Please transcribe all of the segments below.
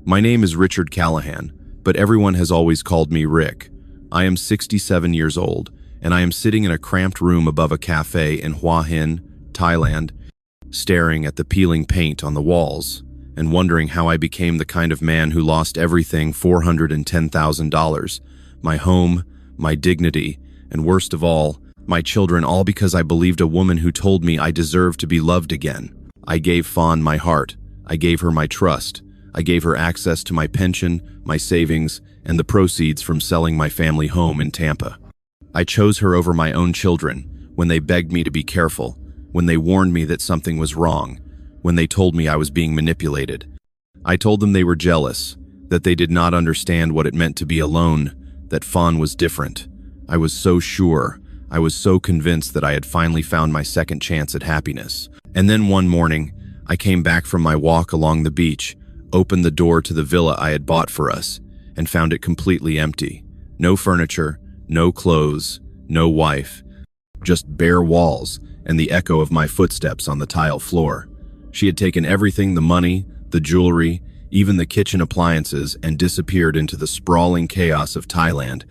My name is Richard Callahan, but everyone has always called me Rick. I am 67 years old, and I am sitting in a cramped room above a cafe in Hua Hin, Thailand, staring at the peeling paint on the walls and wondering how I became the kind of man who lost everything, $410,000, my home, my dignity, and worst of all, my children, all because I believed a woman who told me I deserved to be loved again. I gave Fawn my heart. I gave her my trust. I gave her access to my pension, my savings, and the proceeds from selling my family home in Tampa. I chose her over my own children when they begged me to be careful, when they warned me that something was wrong, when they told me I was being manipulated. I told them they were jealous, that they did not understand what it meant to be alone, that Fawn was different. I was so sure, I was so convinced that I had finally found my second chance at happiness. And then one morning, I came back from my walk along the beach, opened the door to the villa I had bought for us, and found it completely empty. No furniture, no clothes, no wife, just bare walls and the echo of my footsteps on the tile floor. She had taken everything, the money, the jewelry, even the kitchen appliances, and disappeared into the sprawling chaos of Thailand,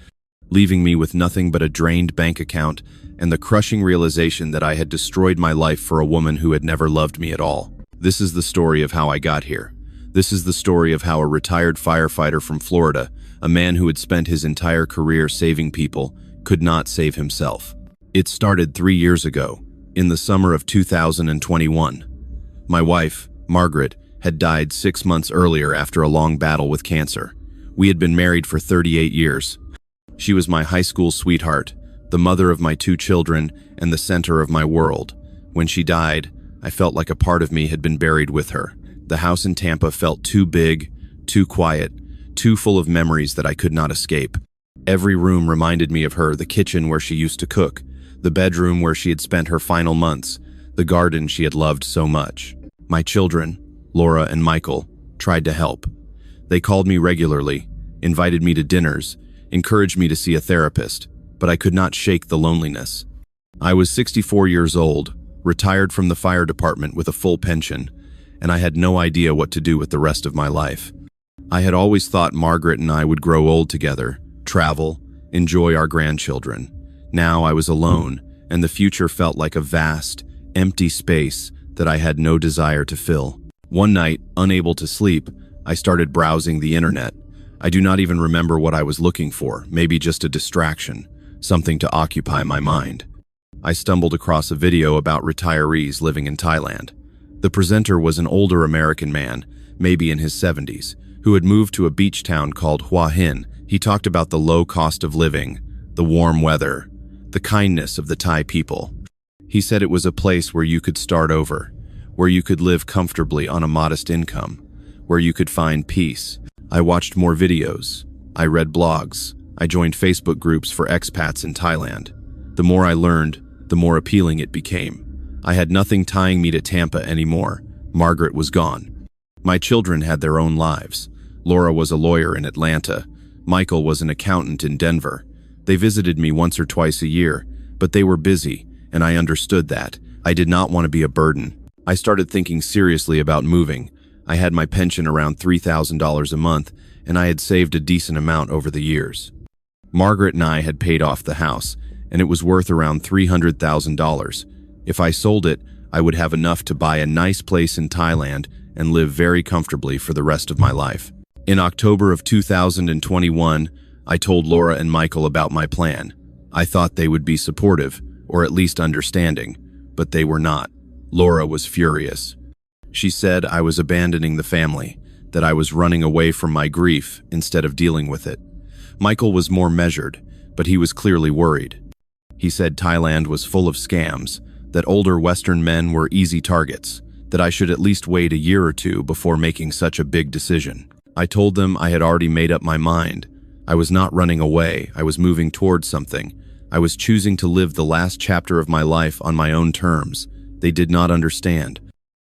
leaving me with nothing but a drained bank account and the crushing realization that I had destroyed my life for a woman who had never loved me at all. This is the story of how I got here. This is the story of how a retired firefighter from Florida, a man who had spent his entire career saving people, could not save himself. It started 3 years ago, in the summer of 2021. My wife, Margaret, had died 6 months earlier after a long battle with cancer. We had been married for 38 years. She was my high school sweetheart, the mother of my 2 children, and the center of my world. When she died, I felt like a part of me had been buried with her. The house in Tampa felt too big, too quiet, too full of memories that I could not escape. Every room reminded me of her, the kitchen where she used to cook, the bedroom where she had spent her final months, the garden she had loved so much. My children, Laura and Michael, tried to help. They called me regularly, invited me to dinners, encouraged me to see a therapist, but I could not shake the loneliness. I was 64 years old, retired from the fire department with a full pension, and I had no idea what to do with the rest of my life. I had always thought Margaret and I would grow old together, travel, enjoy our grandchildren. Now I was alone, and the future felt like a vast, empty space that I had no desire to fill. One night, unable to sleep, I started browsing the internet. I do not even remember what I was looking for, maybe just a distraction, something to occupy my mind. I stumbled across a video about retirees living in Thailand. The presenter was an older American man, maybe in his 70s, who had moved to a beach town called Hua Hin. He talked about the low cost of living, the warm weather, the kindness of the Thai people. He said it was a place where you could start over, where you could live comfortably on a modest income, where you could find peace. I watched more videos. I read blogs. I joined Facebook groups for expats in Thailand. The more I learned, the more appealing it became. I had nothing tying me to Tampa anymore. Margaret was gone. My children had their own lives. Laura was a lawyer in Atlanta. Michael was an accountant in Denver. They visited me once or twice a year, but they were busy, and I understood that. I did not want to be a burden. I started thinking seriously about moving. I had my pension around $3,000 a month, and I had saved a decent amount over the years. Margaret and I had paid off the house, and it was worth around $300,000. If I sold it, I would have enough to buy a nice place in Thailand and live very comfortably for the rest of my life. In October of 2021, I told Laura and Michael about my plan. I thought they would be supportive, or at least understanding, but they were not. Laura was furious. She said I was abandoning the family, that I was running away from my grief instead of dealing with it. Michael was more measured, but he was clearly worried. He said Thailand was full of scams, that older Western men were easy targets, that I should at least wait a year or two before making such a big decision. I told them I had already made up my mind. I was not running away, I was moving towards something. I was choosing to live the last chapter of my life on my own terms. They did not understand.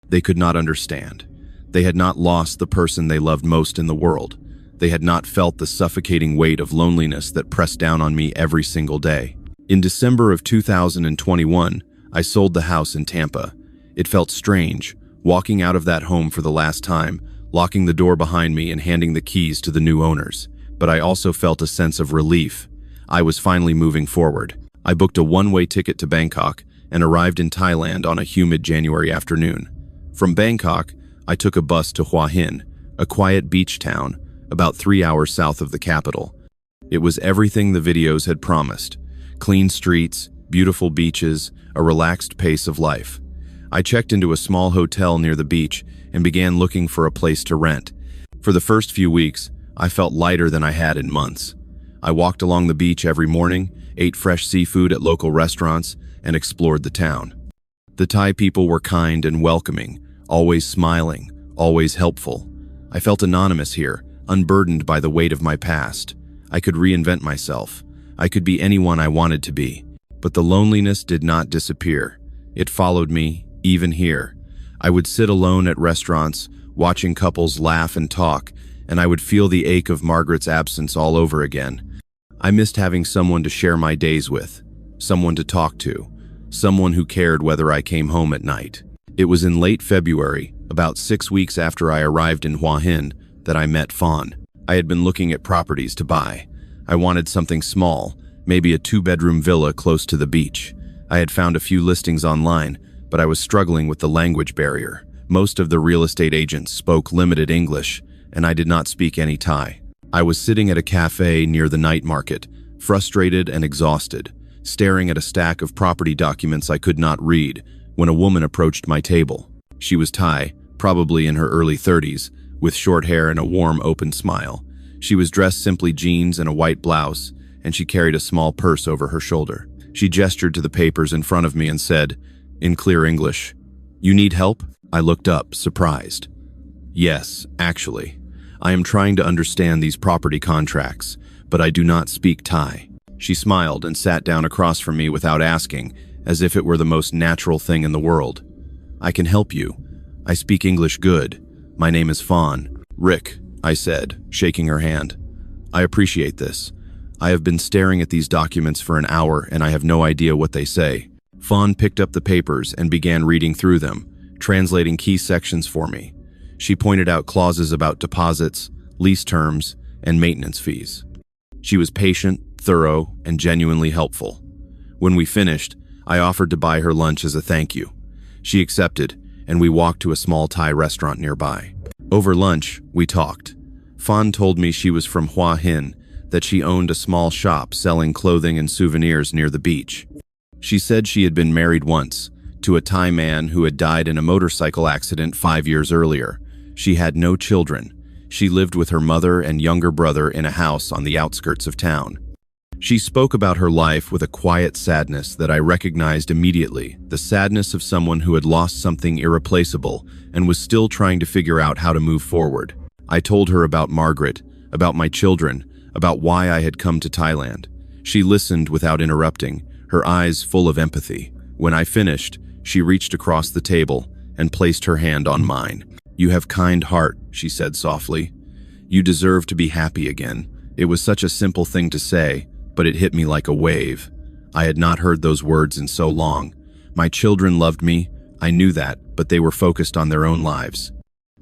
They could not understand. They had not lost the person they loved most in the world. They had not felt the suffocating weight of loneliness that pressed down on me every single day. In December of 2021, I sold the house in Tampa. It felt strange, walking out of that home for the last time, locking the door behind me and handing the keys to the new owners. But I also felt a sense of relief. I was finally moving forward. I booked a one-way ticket to Bangkok and arrived in Thailand on a humid January afternoon. From Bangkok, I took a bus to Hua Hin, a quiet beach town about 3 hours south of the capital. It was everything the videos had promised: clean streets, beautiful beaches, a relaxed pace of life. I checked into a small hotel near the beach and began looking for a place to rent. For the first few weeks, I felt lighter than I had in months. I walked along the beach every morning, ate fresh seafood at local restaurants, and explored the town. The Thai people were kind and welcoming, always smiling, always helpful. I felt anonymous here, unburdened by the weight of my past. I could reinvent myself. I could be anyone I wanted to be. But the loneliness did not disappear. It followed me, even here. I would sit alone at restaurants, watching couples laugh and talk, and I would feel the ache of Margaret's absence all over again. I missed having someone to share my days with, someone to talk to, someone who cared whether I came home at night. It was in late February, about 6 weeks after I arrived in Hua Hin, that I met Fawn. I had been looking at properties to buy. I wanted something small, maybe a 2-bedroom villa close to the beach. I had found a few listings online, but I was struggling with the language barrier. Most of the real estate agents spoke limited English, and I did not speak any Thai. I was sitting at a cafe near the night market, frustrated and exhausted, staring at a stack of property documents I could not read, when a woman approached my table. She was Thai, probably in her early 30s, with short hair and a warm, open smile. She was dressed simply jeans and a white blouse, and she carried a small purse over her shoulder. She gestured to the papers in front of me and said, in clear English, "You need help?" I looked up, surprised. "Yes, actually. I am trying to understand these property contracts, but I do not speak Thai." She smiled and sat down across from me without asking, as if it were the most natural thing in the world. "I can help you. I speak English good. My name is Fawn." "Rick," I said, shaking her hand. "I appreciate this. I have been staring at these documents for an hour and I have no idea what they say." Fawn picked up the papers and began reading through them, translating key sections for me. She pointed out clauses about deposits, lease terms, and maintenance fees. She was patient, thorough, and genuinely helpful. When we finished, I offered to buy her lunch as a thank you. She accepted, and we walked to a small Thai restaurant nearby. Over lunch, we talked. Fawn told me she was from Hua Hin, that she owned a small shop selling clothing and souvenirs near the beach. She said she had been married once, to a Thai man who had died in a motorcycle accident 5 years earlier. She had no children. She lived with her mother and younger brother in a house on the outskirts of town. She spoke about her life with a quiet sadness that I recognized immediately, the sadness of someone who had lost something irreplaceable and was still trying to figure out how to move forward. I told her about Margaret, about my children, about why I had come to Thailand. She listened without interrupting, her eyes full of empathy. When I finished, she reached across the table and placed her hand on mine. "You have kind heart," she said softly. "You deserve to be happy again." It was such a simple thing to say, but it hit me like a wave. I had not heard those words in so long. My children loved me, I knew that, but they were focused on their own lives.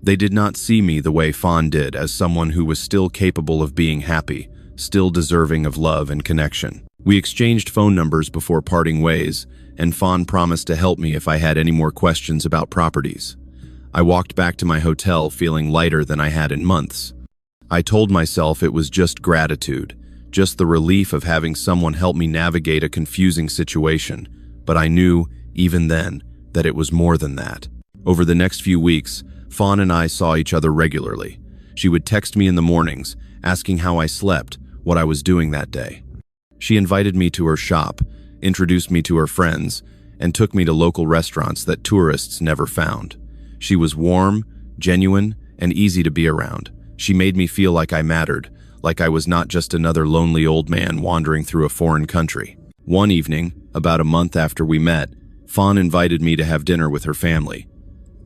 They did not see me the way Fawn did, as someone who was still capable of being happy, still deserving of love and connection. We exchanged phone numbers before parting ways, and Fawn promised to help me if I had any more questions about properties. I walked back to my hotel feeling lighter than I had in months. I told myself it was just gratitude, just the relief of having someone help me navigate a confusing situation, but I knew, even then, that it was more than that. Over the next few weeks, Fawn and I saw each other regularly. She would text me in the mornings, asking how I slept, what I was doing that day. She invited me to her shop, introduced me to her friends, and took me to local restaurants that tourists never found. She was warm, genuine, and easy to be around. She made me feel like I mattered, like I was not just another lonely old man wandering through a foreign country. One evening, about a month after we met, Fawn invited me to have dinner with her family.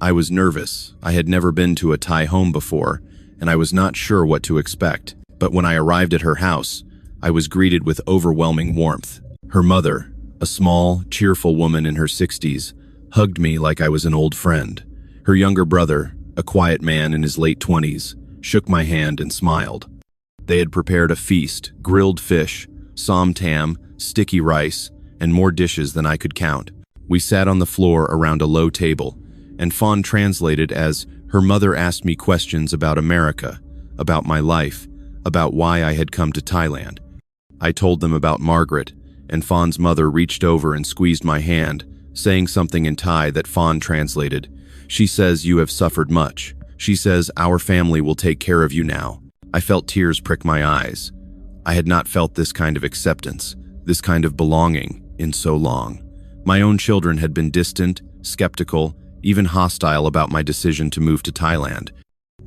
I was nervous. I had never been to a Thai home before, and I was not sure what to expect. But when I arrived at her house, I was greeted with overwhelming warmth. Her mother, a small, cheerful woman in her 60s, hugged me like I was an old friend. Her younger brother, a quiet man in his late 20s, shook my hand and smiled. They had prepared a feast, grilled fish, som tam, sticky rice, and more dishes than I could count. We sat on the floor around a low table, and Fawn translated as her mother asked me questions about America, about my life, about why I had come to Thailand. I told them about Margaret, and Fawn's mother reached over and squeezed my hand, saying something in Thai that Fawn translated. She says, "You have suffered much." She says, "Our family will take care of you now." I felt tears prick my eyes. I had not felt this kind of acceptance, this kind of belonging, in so long. My own children had been distant, skeptical, even hostile about my decision to move to Thailand.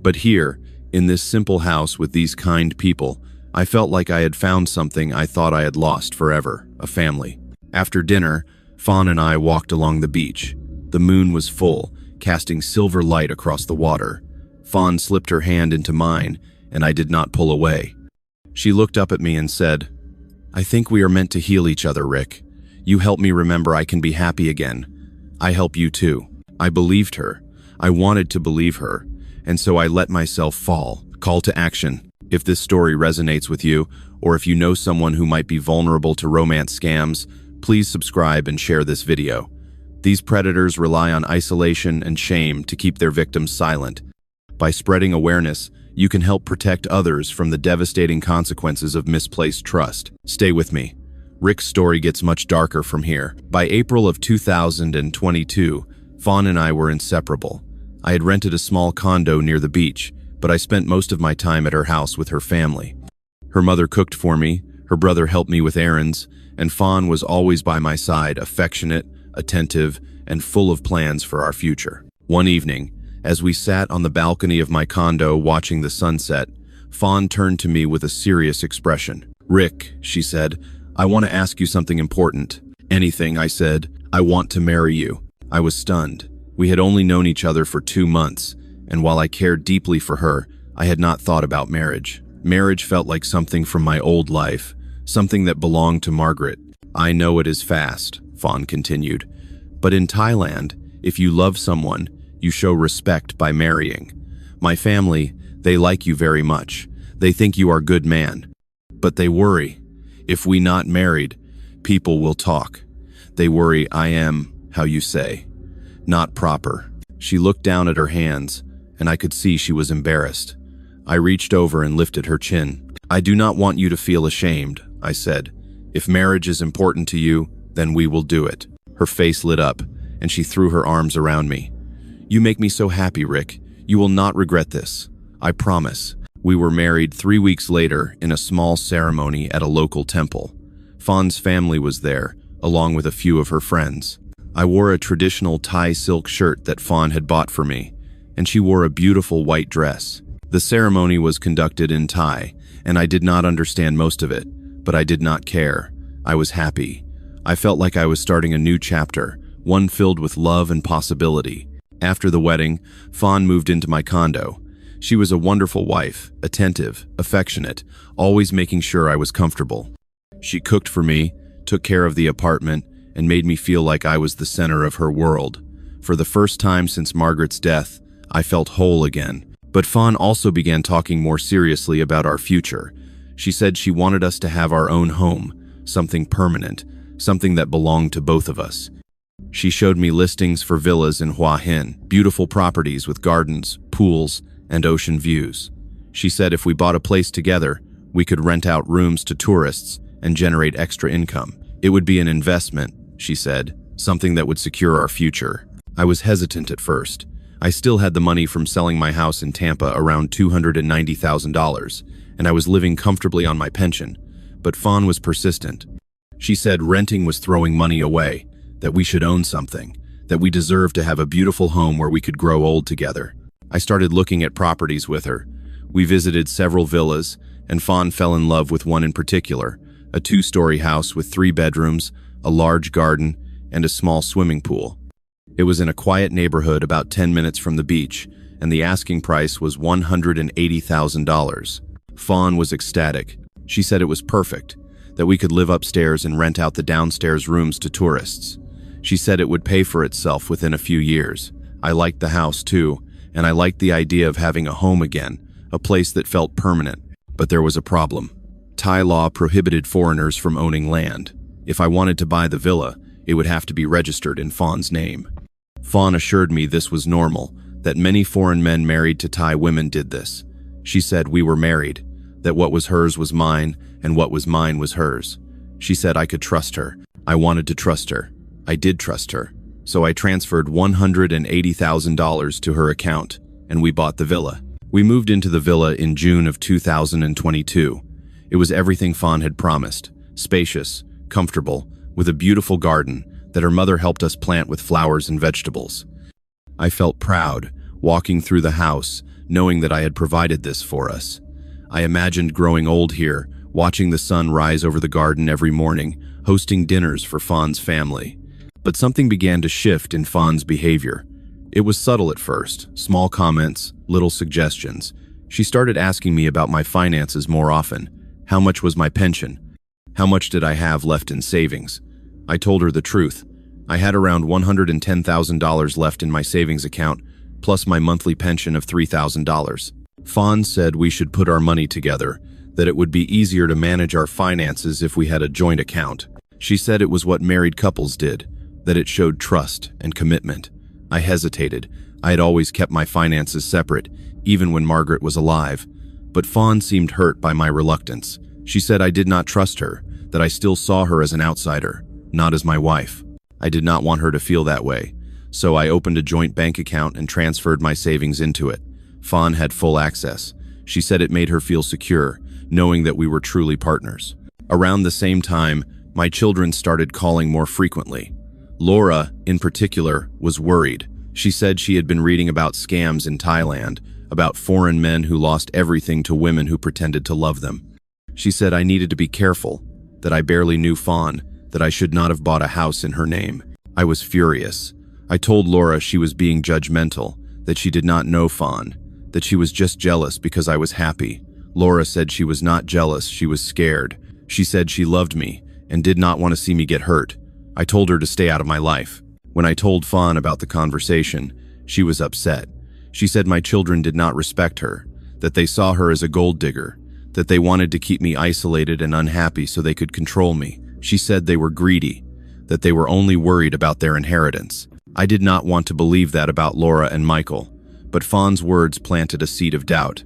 But here, in this simple house with these kind people, I felt like I had found something I thought I had lost forever, a family. After dinner, Fawn and I walked along the beach. The moon was full, casting silver light across the water. Fawn slipped her hand into mine, and I did not pull away. She looked up at me and said, "I think we are meant to heal each other, Rick. You help me remember I can be happy again. I help you too." I believed her. I wanted to believe her, and so I let myself fall. Call to action. If this story resonates with you, or if you know someone who might be vulnerable to romance scams, please subscribe and share this video. These predators rely on isolation and shame to keep their victims silent. By spreading awareness, you can help protect others from the devastating consequences of misplaced trust. Stay with me. Rick's story gets much darker from here. By April of 2022, Fawn and I were inseparable. I had rented a small condo near the beach, but I spent most of my time at her house with her family. Her mother cooked for me, her brother helped me with errands, and Fawn was always by my side, affectionate, attentive, and full of plans for our future. One evening, as we sat on the balcony of my condo watching the sunset, Fawn turned to me with a serious expression. "Rick," she said, "I want to ask you something important." "Anything," I said. "I want to marry you." I was stunned. We had only known each other for 2 months, and while I cared deeply for her, I had not thought about marriage. Marriage felt like something from my old life, something that belonged to Margaret. "I know it is fast," Fawn continued, "but in Thailand, if you love someone, you show respect by marrying. My family, they like you very much. They think you are a good man. But they worry. If we not married, people will talk. They worry I am, how you say, not proper." She looked down at her hands, and I could see she was embarrassed. I reached over and lifted her chin. "I do not want you to feel ashamed," I said. "If marriage is important to you, then we will do it." Her face lit up, and she threw her arms around me. "You make me so happy, Rick. You will not regret this. I promise." We were married 3 weeks later in a small ceremony at a local temple. Fawn's family was there, along with a few of her friends. I wore a traditional Thai silk shirt that Fawn had bought for me, and she wore a beautiful white dress. The ceremony was conducted in Thai, and I did not understand most of it, but I did not care. I was happy. I felt like I was starting a new chapter, one filled with love and possibility. After the wedding, Fawn moved into my condo. She was a wonderful wife, attentive, affectionate, always making sure I was comfortable. She cooked for me, took care of the apartment, and made me feel like I was the center of her world. For the first time since Margaret's death, I felt whole again. But Fawn also began talking more seriously about our future. She said she wanted us to have our own home, something permanent, something that belonged to both of us. She showed me listings for villas in Hua Hin, beautiful properties with gardens, pools, and ocean views. She said if we bought a place together, we could rent out rooms to tourists and generate extra income. It would be an investment, she said, something that would secure our future. I was hesitant at first. I still had the money from selling my house in Tampa, around $290,000, and I was living comfortably on my pension. But Fawn was persistent. She said renting was throwing money away, that we should own something, that we deserved to have a beautiful home where we could grow old together. I started looking at properties with her. We visited several villas, and Fawn fell in love with one in particular, a 2-story house with 3 bedrooms, a large garden, and a small swimming pool. It was in a quiet neighborhood about 10 minutes from the beach, and the asking price was $180,000. Fawn was ecstatic. She said it was perfect, that we could live upstairs and rent out the downstairs rooms to tourists. She said it would pay for itself within a few years. I liked the house too, and I liked the idea of having a home again, a place that felt permanent. But there was a problem. Thai law prohibited foreigners from owning land. If I wanted to buy the villa, it would have to be registered in Fawn's name. Fawn assured me this was normal, that many foreign men married to Thai women did this. She said we were married, that what was hers was mine, and what was mine was hers. She said I could trust her. I wanted to trust her. I did trust her. So I transferred $180,000 to her account, and we bought the villa. We moved into the villa in June of 2022. It was everything Fawn had promised, spacious, comfortable, with a beautiful garden that her mother helped us plant with flowers and vegetables. I felt proud, walking through the house, knowing that I had provided this for us. I imagined growing old here, watching the sun rise over the garden every morning, hosting dinners for Fawn's family. But something began to shift in Fawn's behavior. It was subtle at first, small comments, little suggestions. She started asking me about my finances more often. How much was my pension? How much did I have left in savings? I told her the truth. I had around $110,000 left in my savings account, plus my monthly pension of $3,000. Fawn said we should put our money together, that it would be easier to manage our finances if we had a joint account. She said it was what married couples did, that it showed trust and commitment. I hesitated. I had always kept my finances separate, even when Margaret was alive. But Fawn seemed hurt by my reluctance. She said I did not trust her, that I still saw her as an outsider, not as my wife. I did not want her to feel that way, so I opened a joint bank account and transferred my savings into it. Fawn had full access. She said it made her feel secure, knowing that we were truly partners. Around the same time, my children started calling more frequently. Laura, in particular, was worried. She said she had been reading about scams in Thailand, about foreign men who lost everything to women who pretended to love them. She said I needed to be careful, that I barely knew Fawn, that I should not have bought a house in her name. I was furious. I told Laura she was being judgmental, that she did not know Fawn, that she was just jealous because I was happy. Laura said she was not jealous, she was scared. She said she loved me and did not want to see me get hurt. I told her to stay out of my life. When I told Fawn about the conversation, she was upset. She said my children did not respect her, that they saw her as a gold digger, that they wanted to keep me isolated and unhappy so they could control me. She said they were greedy, that they were only worried about their inheritance. I did not want to believe that about Laura and Michael, but Fawn's words planted a seed of doubt.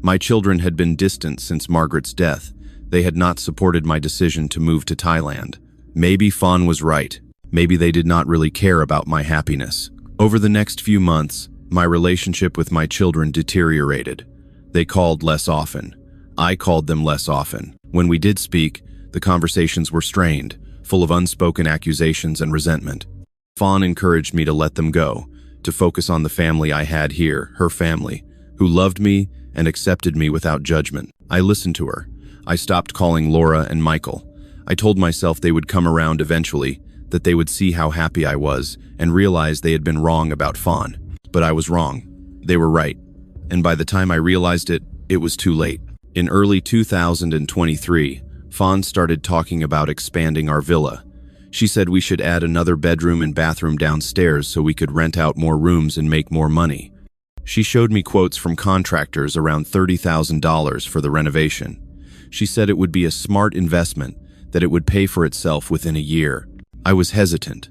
My children had been distant since Margaret's death. They had not supported my decision to move to Thailand. Maybe Fawn was right. Maybe they did not really care about my happiness. Over the next few months, my relationship with my children deteriorated. They called less often. I called them less often. When we did speak, the conversations were strained, full of unspoken accusations and resentment. Fawn encouraged me to let them go, to focus on the family I had here, her family, who loved me and accepted me without judgment. I listened to her. I stopped calling Laura and Michael. I told myself they would come around eventually, that they would see how happy I was and realize they had been wrong about Fawn. But I was wrong. They were right. And by the time I realized it, it was too late. In early 2023, Fawn started talking about expanding our villa. She said we should add another bedroom and bathroom downstairs so we could rent out more rooms and make more money. She showed me quotes from contractors around $30,000 for the renovation. She said it would be a smart investment, that it would pay for itself within a year. I was hesitant.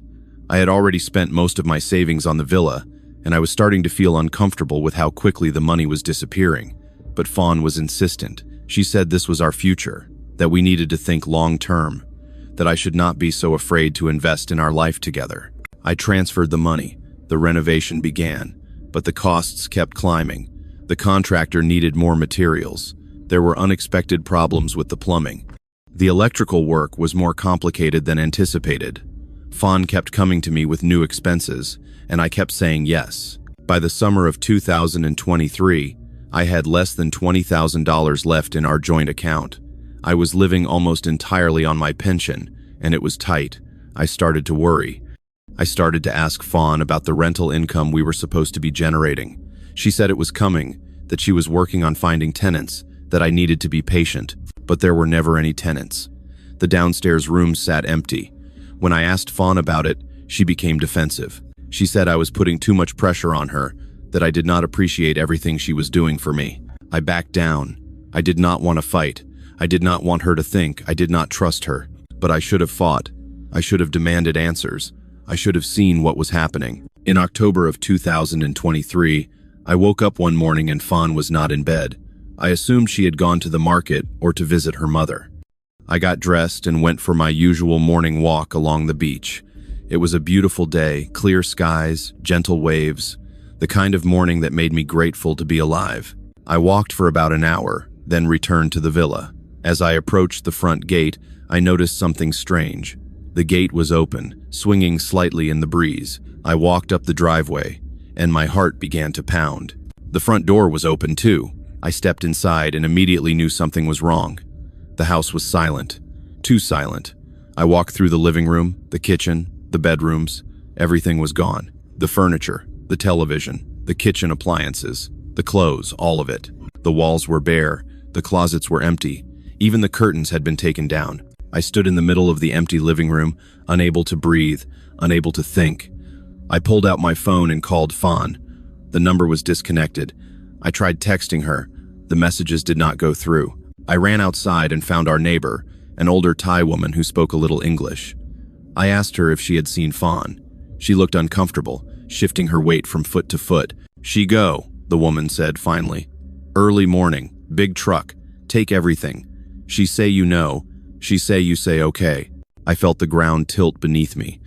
I had already spent most of my savings on the villa, and I was starting to feel uncomfortable with how quickly the money was disappearing. But Fawn was insistent. She said this was our future, that we needed to think long-term, that I should not be so afraid to invest in our life together. I transferred the money. The renovation began, but the costs kept climbing. The contractor needed more materials. There were unexpected problems with the plumbing. The electrical work was more complicated than anticipated. Fawn kept coming to me with new expenses, and I kept saying yes. By the summer of 2023, I had less than $20,000 left in our joint account. I was living almost entirely on my pension, and it was tight. I started to worry. I started to ask Fawn about the rental income we were supposed to be generating. She said it was coming, that she was working on finding tenants, that I needed to be patient, but there were never any tenants. The downstairs rooms sat empty. When I asked Fawn about it, she became defensive. She said I was putting too much pressure on her, that I did not appreciate everything she was doing for me. I backed down. I did not want to fight. I did not want her to think. I did not trust her. But I should have fought. I should have demanded answers. I should have seen what was happening. In October of 2023, I woke up one morning and Fawn was not in bed. I assumed she had gone to the market or to visit her mother. I got dressed and went for my usual morning walk along the beach. It was a beautiful day, clear skies, gentle waves, the kind of morning that made me grateful to be alive. I walked for about an hour, then returned to the villa. As I approached the front gate, I noticed something strange. The gate was open, swinging slightly in the breeze. I walked up the driveway, and my heart began to pound. The front door was open too. I stepped inside and immediately knew something was wrong. The house was silent, too silent. I walked through the living room, the kitchen, the bedrooms. Everything was gone. The furniture, the television, the kitchen appliances, the clothes, all of it. The walls were bare, the closets were empty. Even the curtains had been taken down. I stood in the middle of the empty living room, unable to breathe, unable to think. I pulled out my phone and called Fawn. The number was disconnected. I tried texting her. The messages did not go through. I ran outside and found our neighbor, an older Thai woman who spoke a little English. I asked her if she had seen Fawn. She looked uncomfortable, shifting her weight from foot to foot. "She go," the woman said finally. "Early morning, big truck, take everything. She say you know, she say you say okay." I felt the ground tilt beneath me.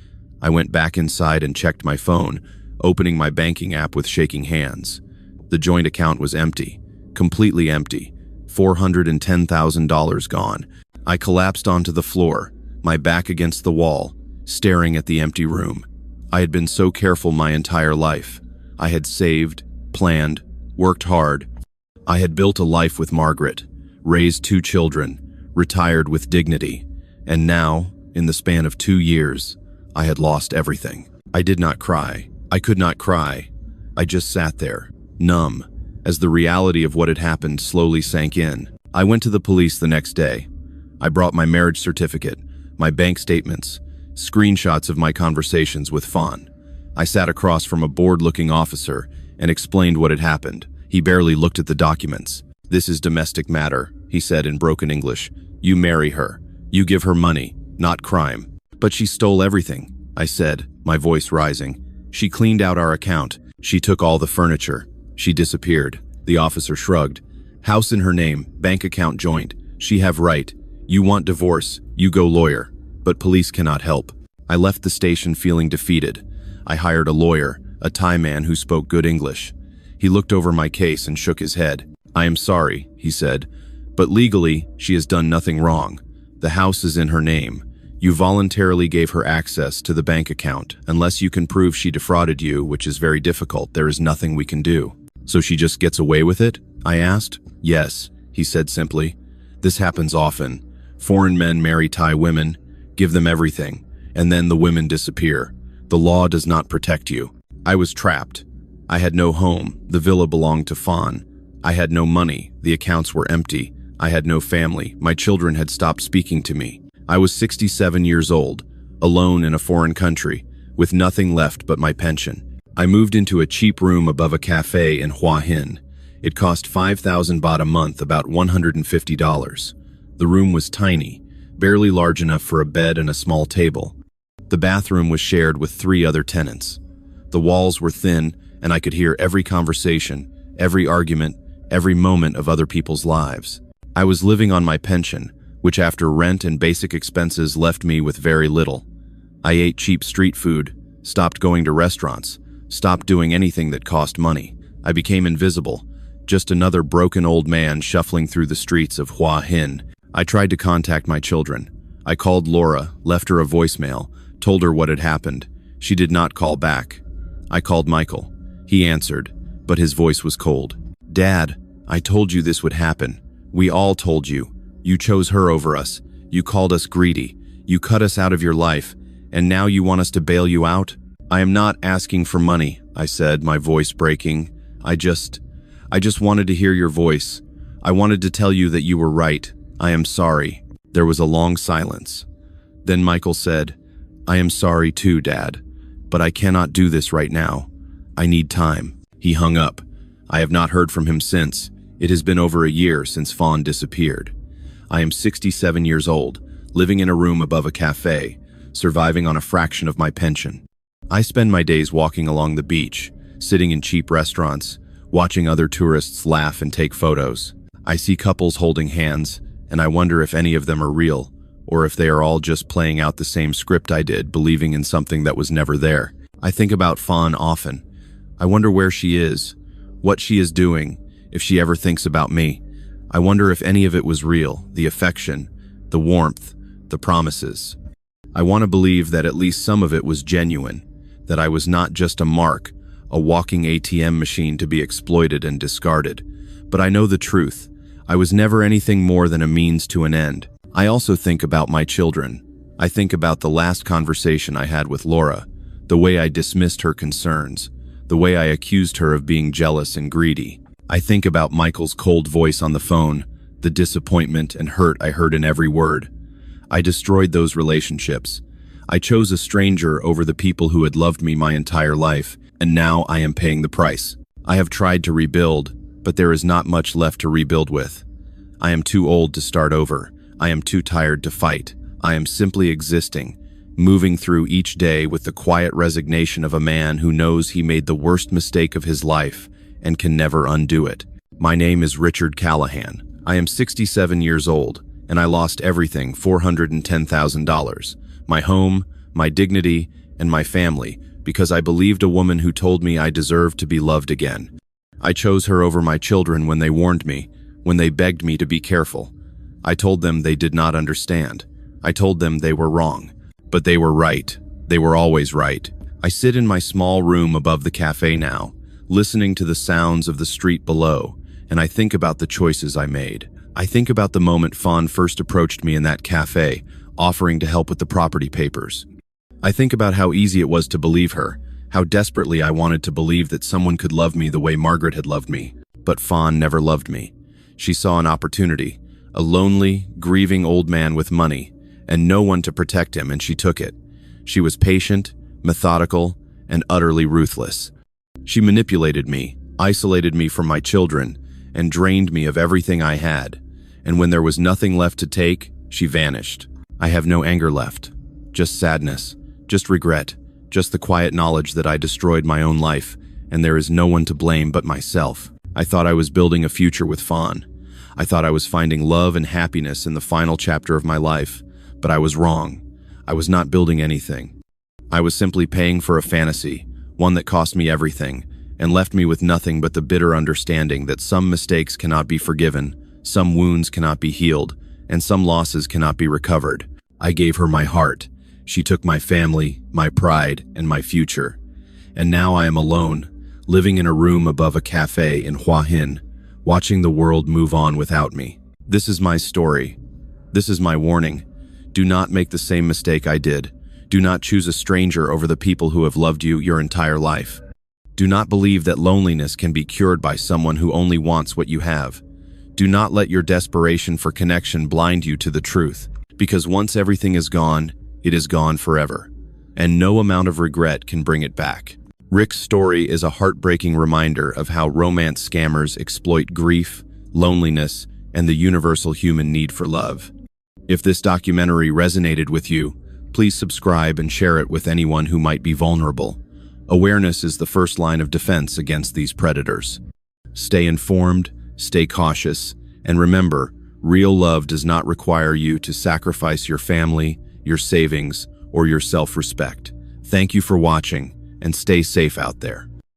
I went back inside and checked my phone, opening my banking app with shaking hands. The joint account was empty, completely empty. $410,000 gone. I collapsed onto the floor, my back against the wall, staring at the empty room. I had been so careful my entire life. I had saved, planned, worked hard. I had built a life with Margaret, raised 2 children, retired with dignity. And now, in the span of 2 years, I had lost everything. I did not cry. I could not cry. I just sat there, numb, as the reality of what had happened slowly sank in. I went to the police the next day. I brought my marriage certificate, my bank statements, screenshots of my conversations with Fawn. I sat across from a bored-looking officer and explained what had happened. He barely looked at the documents. "This is domestic matter," he said in broken English. "You marry her. You give her money, not crime." "But she stole everything," I said, my voice rising. "She cleaned out our account. She took all the furniture. She disappeared." The officer shrugged. "House in her name, bank account joint. She have right. You want divorce, you go lawyer. But police cannot help." I left the station feeling defeated. I hired a lawyer, a Thai man who spoke good English. He looked over my case and shook his head. "I am sorry," he said, "but legally, she has done nothing wrong. The house is in her name. You voluntarily gave her access to the bank account. Unless you can prove she defrauded you, which is very difficult, there is nothing we can do." "So she just gets away with it?" I asked. "Yes," he said simply. "This happens often. Foreign men marry Thai women, give them everything, and then the women disappear. The law does not protect you." I was trapped. I had no home. The villa belonged to Fawn. I had no money. The accounts were empty. I had no family. My children had stopped speaking to me. I was 67 years old, alone in a foreign country, with nothing left but my pension. I moved into a cheap room above a cafe in Hua Hin. It cost 5,000 baht a month, about $150. The room was tiny, barely large enough for a bed and a small table. The bathroom was shared with 3 other tenants. The walls were thin, and I could hear every conversation, every argument, every moment of other people's lives. I was living on my pension, which after rent and basic expenses left me with very little. I ate cheap street food, stopped going to restaurants, stopped doing anything that cost money. I became invisible, just another broken old man shuffling through the streets of Hua Hin. I tried to contact my children. I called Laura, left her a voicemail, told her what had happened. She did not call back. I called Michael. He answered, but his voice was cold. "Dad, I told you this would happen. We all told you. You chose her over us. You called us greedy. You cut us out of your life. And now you want us to bail you out?" "I am not asking for money," I said, my voice breaking. I just wanted to hear your voice. I wanted to tell you that you were right. I am sorry." There was a long silence. Then Michael said, "I am sorry too, Dad, but I cannot do this right now. I need time." He hung up. I have not heard from him since. It has been over a year since Fawn disappeared. I am 67 years old, living in a room above a cafe, surviving on a fraction of my pension. I spend my days walking along the beach, sitting in cheap restaurants, watching other tourists laugh and take photos. I see couples holding hands, and I wonder if any of them are real, or if they are all just playing out the same script I did, believing in something that was never there. I think about Fawn often. I wonder where she is, what she is doing, if she ever thinks about me. I wonder if any of it was real, the affection, the warmth, the promises. I want to believe that at least some of it was genuine, that I was not just a mark, a walking ATM machine to be exploited and discarded. But I know the truth. I was never anything more than a means to an end. I also think about my children. I think about the last conversation I had with Laura, the way I dismissed her concerns, the way I accused her of being jealous and greedy. I think about Michael's cold voice on the phone, the disappointment and hurt I heard in every word. I destroyed those relationships. I chose a stranger over the people who had loved me my entire life, and now I am paying the price. I have tried to rebuild, but there is not much left to rebuild with. I am too old to start over. I am too tired to fight. I am simply existing, moving through each day with the quiet resignation of a man who knows he made the worst mistake of his life and can never undo it. My name is Richard Callahan. I am 67 years old, and I lost everything, $410,000. My home, my dignity, and my family, because I believed a woman who told me I deserved to be loved again. I chose her over my children when they warned me, when they begged me to be careful. I told them they did not understand. I told them they were wrong. But they were right. They were always right. I sit in my small room above the cafe now, listening to the sounds of the street below, and I think about the choices I made. I think about the moment Fawn first approached me in that cafe, offering to help with the property papers. I think about how easy it was to believe her, how desperately I wanted to believe that someone could love me the way Margaret had loved me. But Fawn never loved me. She saw an opportunity, a lonely, grieving old man with money, and no one to protect him, and she took it. She was patient, methodical, and utterly ruthless. She manipulated me, isolated me from my children, and drained me of everything I had. And when there was nothing left to take, she vanished. I have no anger left, just sadness, just regret, just the quiet knowledge that I destroyed my own life, and there is no one to blame but myself. I thought I was building a future with Fawn. I thought I was finding love and happiness in the final chapter of my life, but I was wrong. I was not building anything. I was simply paying for a fantasy, one that cost me everything, and left me with nothing but the bitter understanding that some mistakes cannot be forgiven, some wounds cannot be healed, and some losses cannot be recovered. I gave her my heart. She took my family, my pride, and my future. And now I am alone, living in a room above a cafe in Hua Hin, watching the world move on without me. This is my story. This is my warning. Do not make the same mistake I did. Do not choose a stranger over the people who have loved you your entire life. Do not believe that loneliness can be cured by someone who only wants what you have. Do not let your desperation for connection blind you to the truth, because once everything is gone, it is gone forever, and no amount of regret can bring it back. Rick's story is a heartbreaking reminder of how romance scammers exploit grief, loneliness, and the universal human need for love. If this documentary resonated with you, please subscribe and share it with anyone who might be vulnerable. Awareness is the first line of defense against these predators. Stay informed, stay cautious, and remember, real love does not require you to sacrifice your family, your savings, or your self-respect. Thank you for watching, and stay safe out there.